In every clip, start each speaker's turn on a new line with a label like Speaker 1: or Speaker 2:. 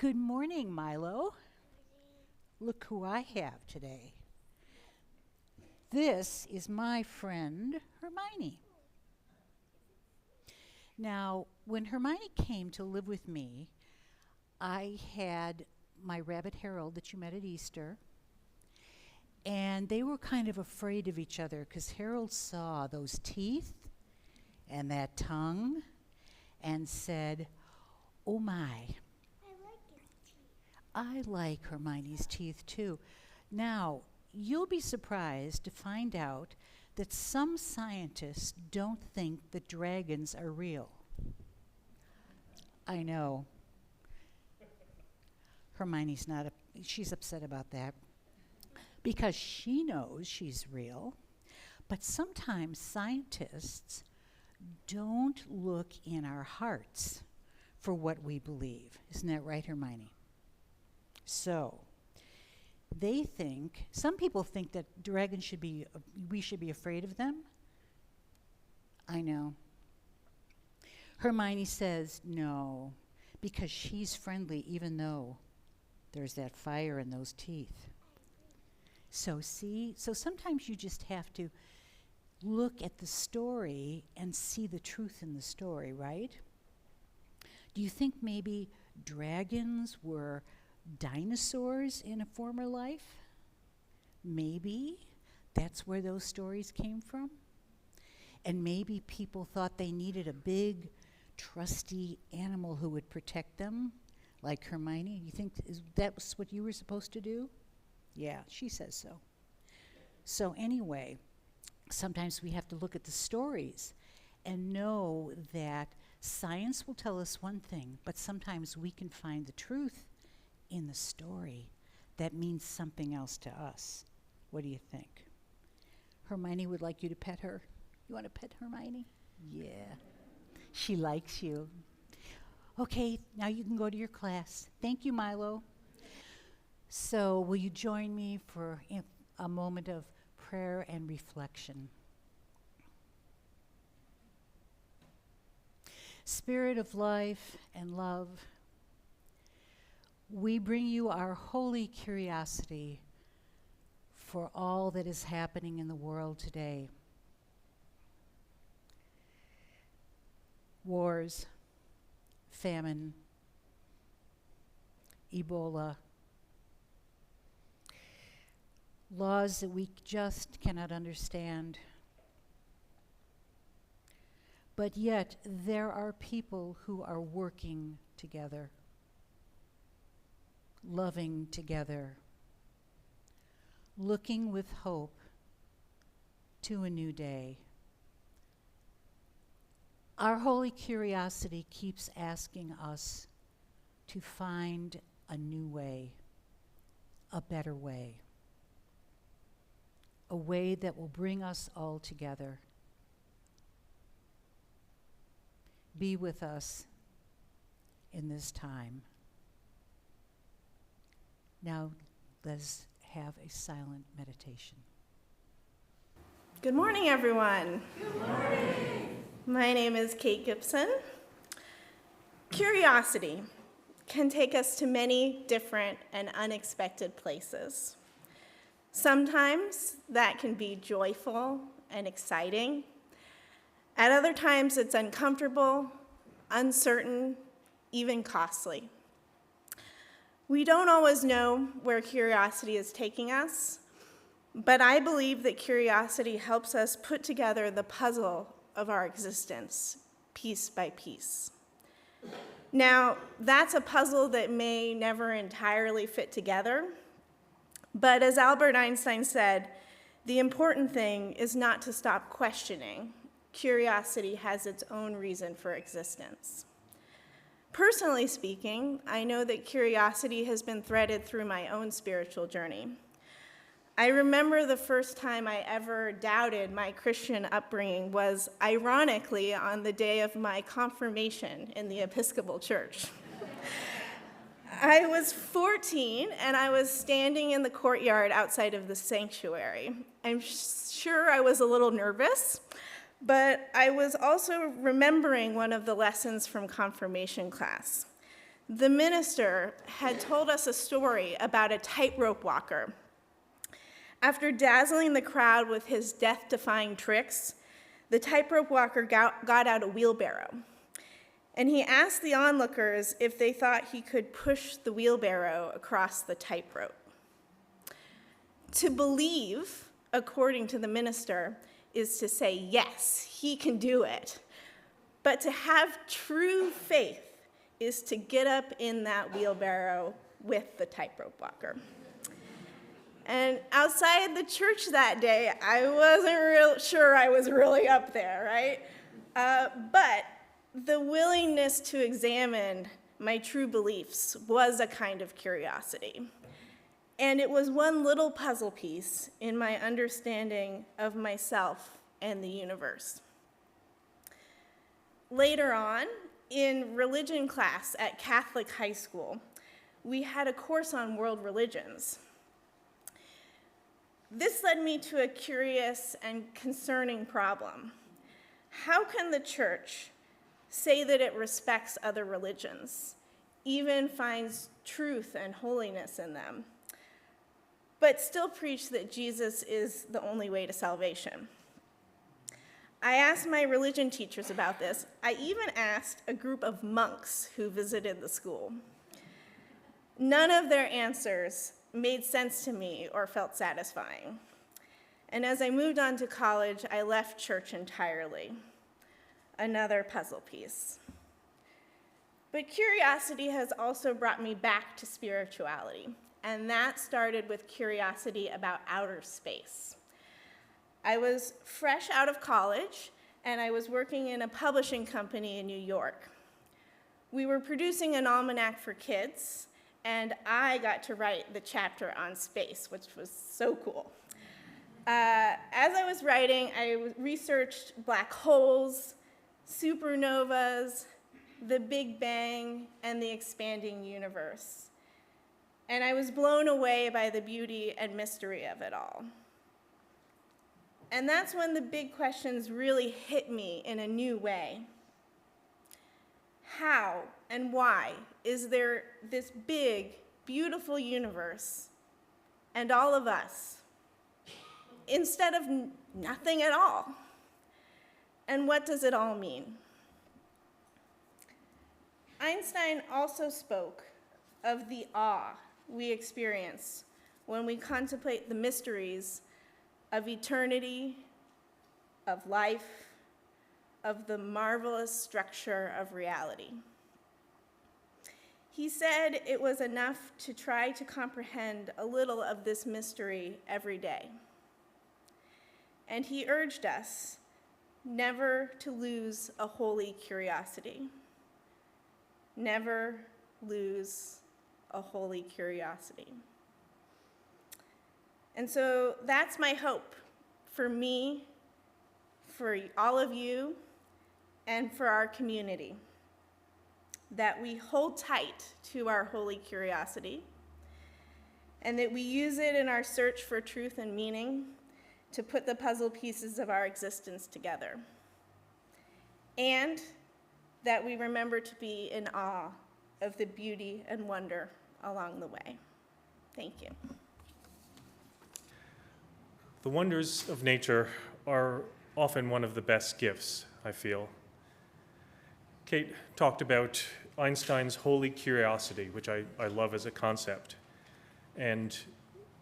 Speaker 1: Good morning, Milo. Look who I have today. This is my friend, Hermione. Now, when Hermione came to live with me, I had my rabbit Harold that you met at Easter, and they were kind of afraid of each other because Harold saw those teeth and that tongue and said, "Oh my." I like Hermione's teeth too. Now, you'll be surprised to find out that some scientists don't think that dragons are real. I know. Hermione's she's upset about that because she knows she's real, but sometimes scientists don't look in our hearts for what we believe. Isn't that right, Hermione? So, some people think that dragons we should be afraid of them. I know. Hermione says no, because she's friendly even though there's that fire in those teeth. So sometimes you just have to look at the story and see the truth in the story, right? Do you think maybe dragons were dinosaurs in a former life? Maybe that's where those stories came from. And maybe people thought they needed a big, trusty animal who would protect them, like Hermione. You think that was what you were supposed to do? Yeah, she says so. So anyway, sometimes we have to look at the stories and know that science will tell us one thing, but sometimes we can find the truth in the story that means something else to us. What do you think? Hermione would like you to pet her. You want to pet Hermione? Yeah. She likes you. Okay, now you can go to your class. Thank you, Milo. So will you join me for a moment of prayer and reflection? Spirit of life and love, we bring you our holy curiosity for all that is happening in the world today. Wars, famine, Ebola, laws that we just cannot understand. But yet, there are people who are working together, loving together, looking with hope to a new day. Our holy curiosity keeps asking us to find a new way, a better way, a way that will bring us all together. Be with us in this time. Now, let's have a silent meditation.
Speaker 2: Good morning, everyone.
Speaker 3: Good morning.
Speaker 2: My name is Kate Gibson. Curiosity can take us to many different and unexpected places. Sometimes that can be joyful and exciting. At other times, it's uncomfortable, uncertain, even costly. We don't always know where curiosity is taking us, but I believe that curiosity helps us put together the puzzle of our existence, piece by piece. Now, that's a puzzle that may never entirely fit together, but as Albert Einstein said, the important thing is not to stop questioning. Curiosity has its own reason for existence. Personally speaking, I know that curiosity has been threaded through my own spiritual journey. I remember the first time I ever doubted my Christian upbringing was, ironically, on the day of my confirmation in the Episcopal Church. I was 14, and I was standing in the courtyard outside of the sanctuary. I'm sure I was a little nervous, but I was also remembering one of the lessons from confirmation class. the minister had told us a story about a tightrope walker. After dazzling the crowd with his death-defying tricks, the tightrope walker got out a wheelbarrow, and he asked the onlookers if they thought he could push the wheelbarrow across the tightrope. To believe, according to the minister, is to say, yes, he can do it. But to have true faith is to get up in that wheelbarrow with the tightrope walker. And outside the church that day, I wasn't sure I was really up there, right? But the willingness to examine my true beliefs was a kind of curiosity. And it was one little puzzle piece in my understanding of myself and the universe. Later on, in religion class at Catholic high school, we had a course on world religions. This led me to a curious and concerning problem. How can the church say that it respects other religions, even finds truth and holiness in them, but still preach that Jesus is the only way to salvation? I asked my religion teachers about this. I even asked a group of monks who visited the school. None of their answers made sense to me or felt satisfying. And as I moved on to college, I left church entirely. Another puzzle piece. But curiosity has also brought me back to spirituality, and that started with curiosity about outer space. I was fresh out of college, and I was working in a publishing company in New York. We were producing an almanac for kids, and I got to write the chapter on space, which was so cool. As I was writing, I researched black holes, supernovas, the Big Bang, and the expanding universe. And I was blown away by the beauty and mystery of it all. And that's when the big questions really hit me in a new way. How and why is there this big, beautiful universe and all of us, instead of nothing at all? And what does it all mean? Einstein also spoke of the awe we experience when we contemplate the mysteries of eternity, of life, of the marvelous structure of reality. He said it was enough to try to comprehend a little of this mystery every day. And he urged us never to lose a holy curiosity. Never lose a holy curiosity. And so that's my hope for me, for all of you, and for our community, that we hold tight to our holy curiosity, and that we use it in our search for truth and meaning to put the puzzle pieces of our existence together, and that we remember to be in awe of the beauty and wonder along the way. Thank you.
Speaker 3: The wonders of nature are often one of the best gifts, I feel. Kate talked about Einstein's holy curiosity, which I love as a concept, and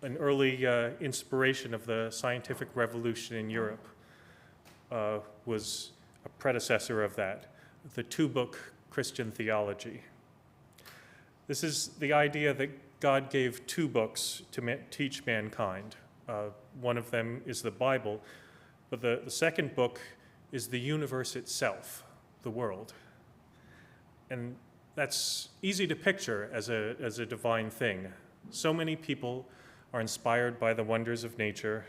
Speaker 3: an early inspiration of the scientific revolution in Europe was a predecessor of that, the two-book Christian theology. This is the idea that God gave two books to teach mankind. One of them is the Bible, but the second book is the universe itself, the world. And that's easy to picture as a divine thing. So many people are inspired by the wonders of nature,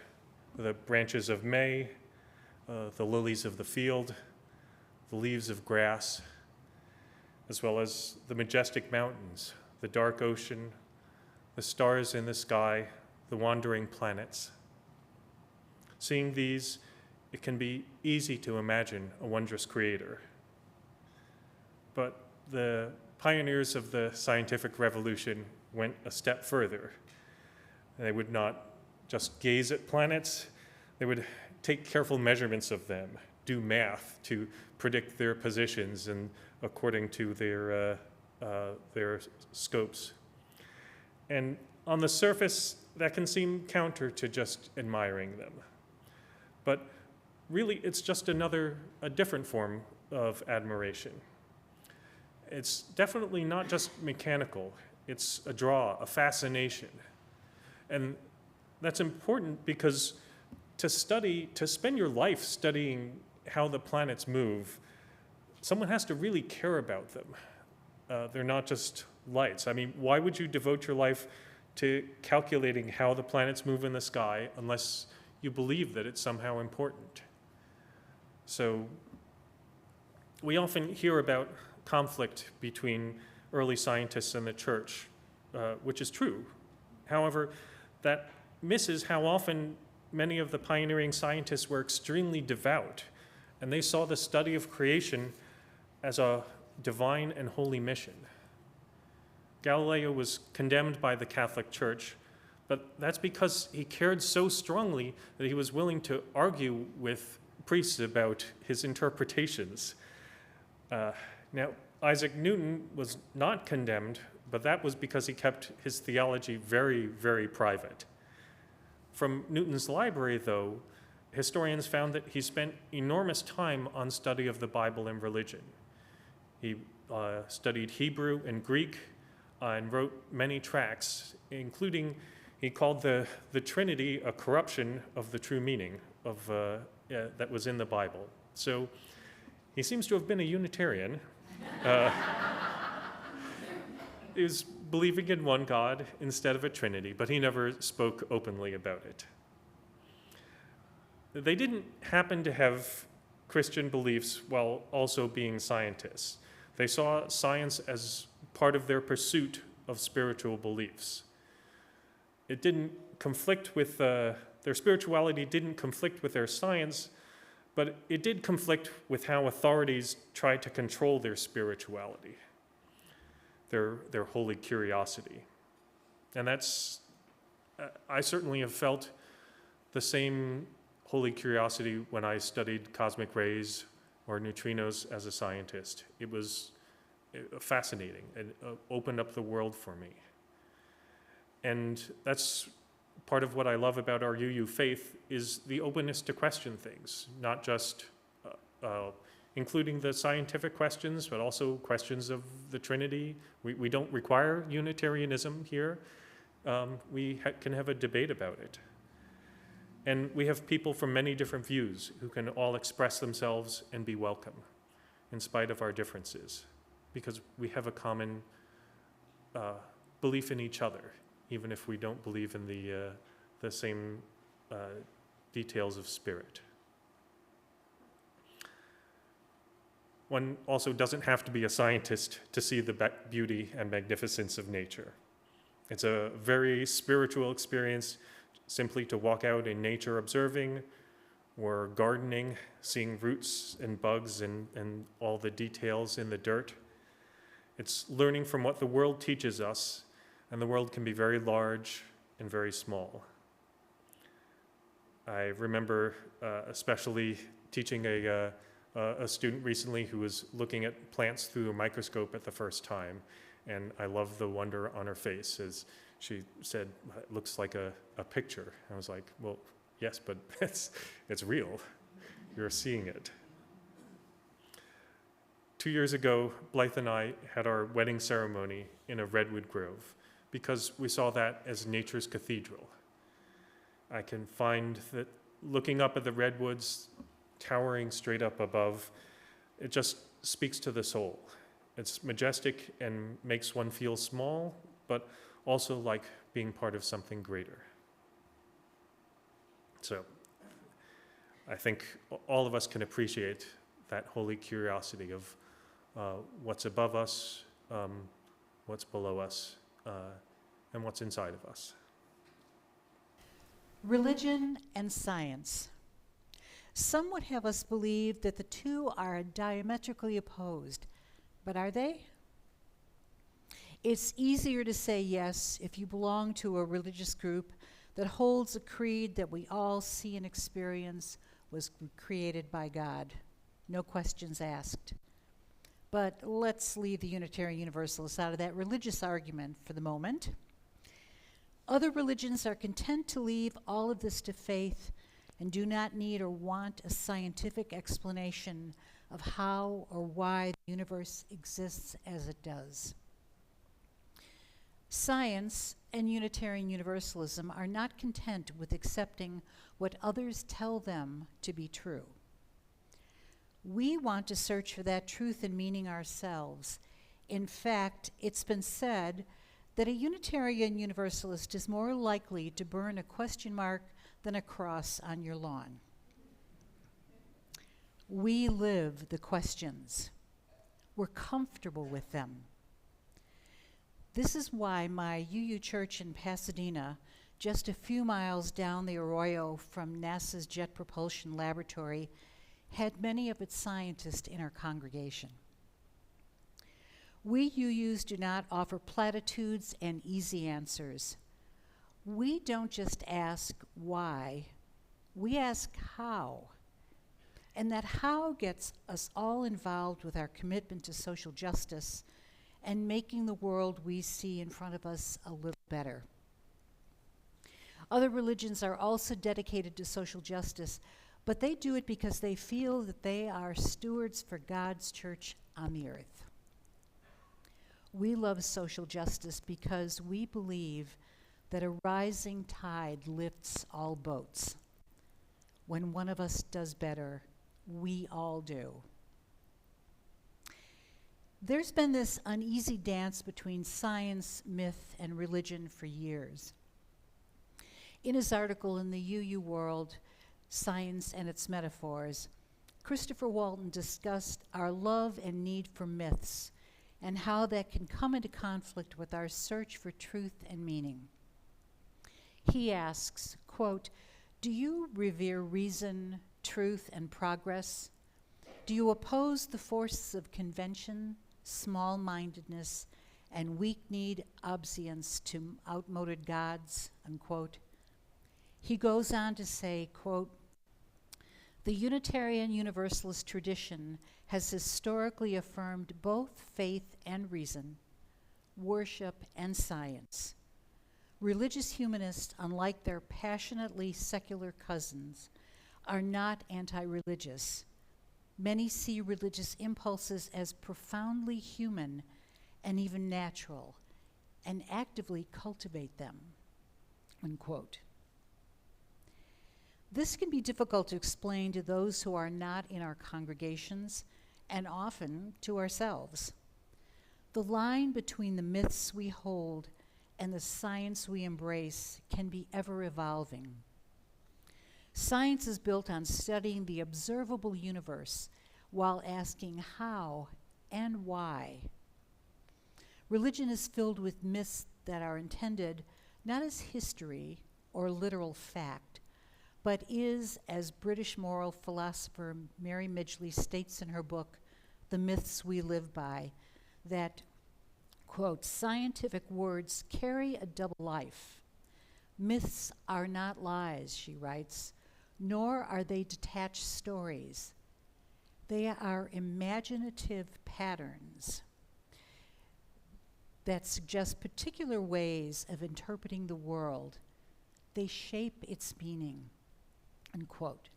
Speaker 3: the branches of May, the lilies of the field, the leaves of grass, as well as the majestic mountains, the dark ocean, the stars in the sky, the wandering planets. Seeing these, it can be easy to imagine a wondrous creator. But the pioneers of the scientific revolution went a step further. They would not just gaze at planets, they would take careful measurements of them, do math to predict their positions and according to their scopes. And on the surface, that can seem counter to just admiring them. But really, it's just a different form of admiration. It's definitely not just mechanical. It's a draw, a fascination. And that's important because to spend your life studying how the planets move, someone has to really care about them. They're not just lights. I mean, why would you devote your life to calculating how the planets move in the sky unless you believe that it's somehow important? So we often hear about conflict between early scientists and the church, which is true. However, that misses how often many of the pioneering scientists were extremely devout, and they saw the study of creation as a divine and holy mission. Galileo was condemned by the Catholic Church, but that's because he cared so strongly that he was willing to argue with priests about his interpretations. Now, Isaac Newton was not condemned, but that was because he kept his theology very, very private. From Newton's library, though, historians found that he spent enormous time on study of the Bible and religion. He studied Hebrew and Greek and wrote many tracts, including, he called the Trinity a corruption of the true meaning of that was in the Bible. So he seems to have been a Unitarian. He was believing in one God instead of a Trinity, but he never spoke openly about it. They didn't happen to have Christian beliefs while also being scientists. They saw science as part of their pursuit of spiritual beliefs. It didn't conflict with, their spirituality didn't conflict with their science, but it did conflict with how authorities tried to control their spirituality, their holy curiosity. And that's, I certainly have felt the same holy curiosity when I studied cosmic rays or neutrinos as a scientist. It was fascinating and opened up the world for me. And that's part of what I love about our UU faith is the openness to question things, not just including the scientific questions, but also questions of the Trinity. We don't require Unitarianism here. We can have a debate about it. And we have people from many different views who can all express themselves and be welcome in spite of our differences, because we have a common belief in each other, even if we don't believe in the same details of spirit. One also doesn't have to be a scientist to see the beauty and magnificence of nature. It's a very spiritual experience simply to walk out in nature observing or gardening, seeing roots and bugs and all the details in the dirt. It's learning from what the world teaches us, and the world can be very large and very small. I remember especially teaching a student recently who was looking at plants through a microscope at the first time, and I loved the wonder on her face as she said, "It looks like a picture." I was like, "Well, yes, but it's real. You're seeing it." 2 years ago, Blythe and I had our wedding ceremony in a redwood grove because we saw that as nature's cathedral. I can find that looking up at the redwoods, towering straight up above, it just speaks to the soul. It's majestic and makes one feel small, but also like being part of something greater. So I think all of us can appreciate that holy curiosity of what's above us, what's below us, and what's inside of us.
Speaker 1: Religion and science. Some would have us believe that the two are diametrically opposed, but are they? It's easier to say yes if you belong to a religious group that holds a creed that we all see and experience was created by God. No questions asked. But let's leave the Unitarian Universalists out of that religious argument for the moment. Other religions are content to leave all of this to faith and do not need or want a scientific explanation of how or why the universe exists as it does. Science and Unitarian Universalism are not content with accepting what others tell them to be true. We want to search for that truth and meaning ourselves. In fact, it's been said that a Unitarian Universalist is more likely to burn a question mark than a cross on your lawn. We live the questions. We're comfortable with them. This is why my UU church in Pasadena, just a few miles down the Arroyo from NASA's Jet Propulsion Laboratory, had many of its scientists in our congregation. We UUs do not offer platitudes and easy answers. We don't just ask why, we ask how. And that how gets us all involved with our commitment to social justice and making the world we see in front of us a little better. Other religions are also dedicated to social justice, but they do it because they feel that they are stewards for God's church on the earth. We love social justice because we believe that a rising tide lifts all boats. When one of us does better, we all do. There's been this uneasy dance between science, myth, and religion for years. In his article in the UU World, Science and Its Metaphors, Christopher Walton discussed our love and need for myths and how that can come into conflict with our search for truth and meaning. He asks, quote, "Do you revere reason, truth, and progress? Do you oppose the forces of convention, small-mindedness, and weak-kneed obedience to outmoded gods?" Unquote. He goes on to say, quote, "The Unitarian Universalist tradition has historically affirmed both faith and reason, worship and science. Religious humanists, unlike their passionately secular cousins, are not anti-religious. Many see religious impulses as profoundly human and even natural, and actively cultivate them." Unquote. This can be difficult to explain to those who are not in our congregations, and often to ourselves. The line between the myths we hold and the science we embrace can be ever evolving. Science is built on studying the observable universe while asking how and why. Religion is filled with myths that are intended not as history or literal fact, but is, as British moral philosopher Mary Midgley states in her book, The Myths We Live By, that, quote, "Scientific words carry a double life. Myths are not lies," she writes, "nor are they detached stories. They are imaginative patterns that suggest particular ways of interpreting the world. They shape its meaning." Unquote.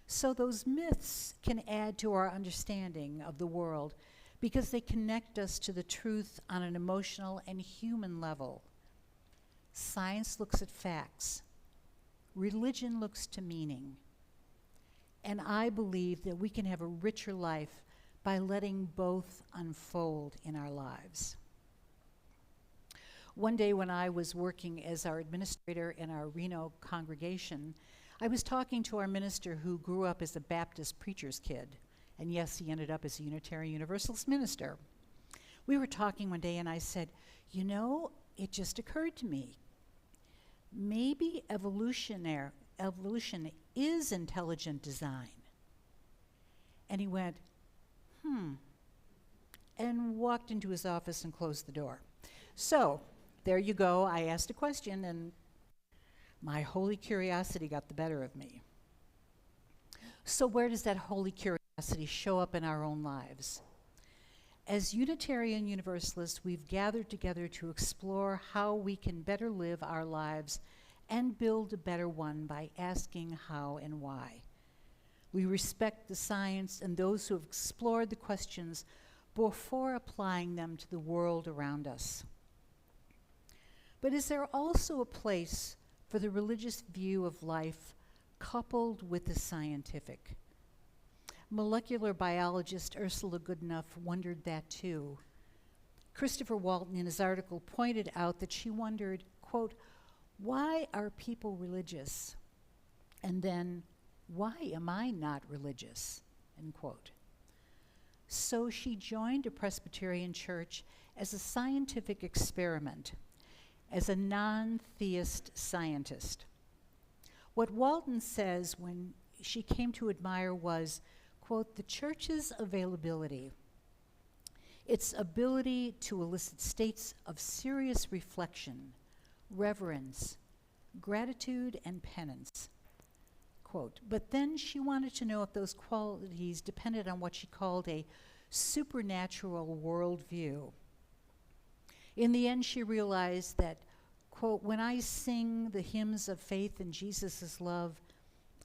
Speaker 1: So those myths can add to our understanding of the world because they connect us to the truth on an emotional and human level. Science looks at facts. Religion looks to meaning. And I believe that we can have a richer life by letting both unfold in our lives. One day when I was working as our administrator in our Reno congregation, I was talking to our minister who grew up as a Baptist preacher's kid. And yes, he ended up as a Unitarian Universalist minister. We were talking one day and I said, "You know, it just occurred to me. Maybe evolution is intelligent design." And he went, and walked into his office and closed the door. So, there you go. I asked a question, and my holy curiosity got the better of me. So where does that holy curiosity show up in our own lives? As Unitarian Universalists, we've gathered together to explore how we can better live our lives and build a better one by asking how and why. We respect the science and those who have explored the questions before applying them to the world around us. But is there also a place for the religious view of life coupled with the scientific? Molecular biologist Ursula Goodenough wondered that too. Christopher Walton, in his article, pointed out that she wondered, quote, why are people religious? And then, why am I not religious? End quote. So she joined a Presbyterian church as a scientific experiment, as a non-theist scientist. What Walton says when she came to admire was, quote, the church's availability, its ability to elicit states of serious reflection, reverence, gratitude, and penance, quote. But then she wanted to know if those qualities depended on what she called a supernatural worldview. In the end, she realized that, quote, when I sing the hymns of faith in Jesus' love,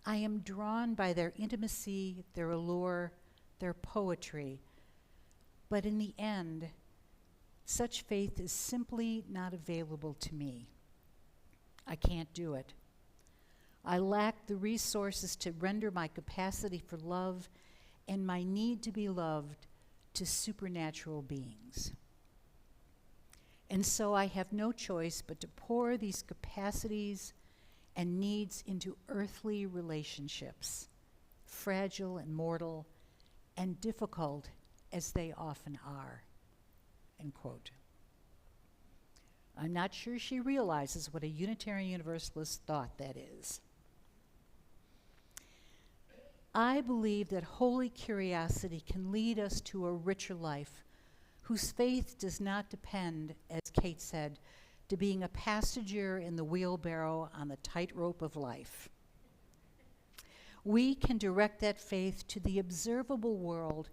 Speaker 1: I am drawn by their intimacy, their allure, their poetry. But in the end, such faith is simply not available to me. I can't do it. I lack the resources to render my capacity for love and my need to be loved to supernatural beings. And so I have no choice but to pour these capacities and needs into earthly relationships, fragile and mortal, and difficult as they often are, end quote. I'm not sure she realizes what a Unitarian Universalist thought that is. I believe that holy curiosity can lead us to a richer life whose faith does not depend, as Kate said, to being a passenger in the wheelbarrow on the tightrope of life. We can direct that faith to the observable world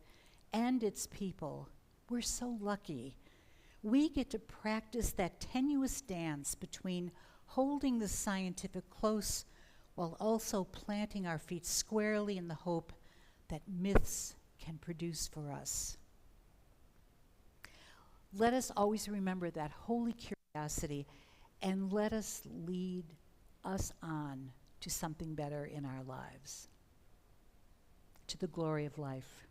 Speaker 1: and its people. We're so lucky. We get to practice that tenuous dance between holding the scientific close while also planting our feet squarely in the hope that myths can produce for us. Let us always remember that holy curiosity and let us lead us on to something better in our lives, to the glory of life.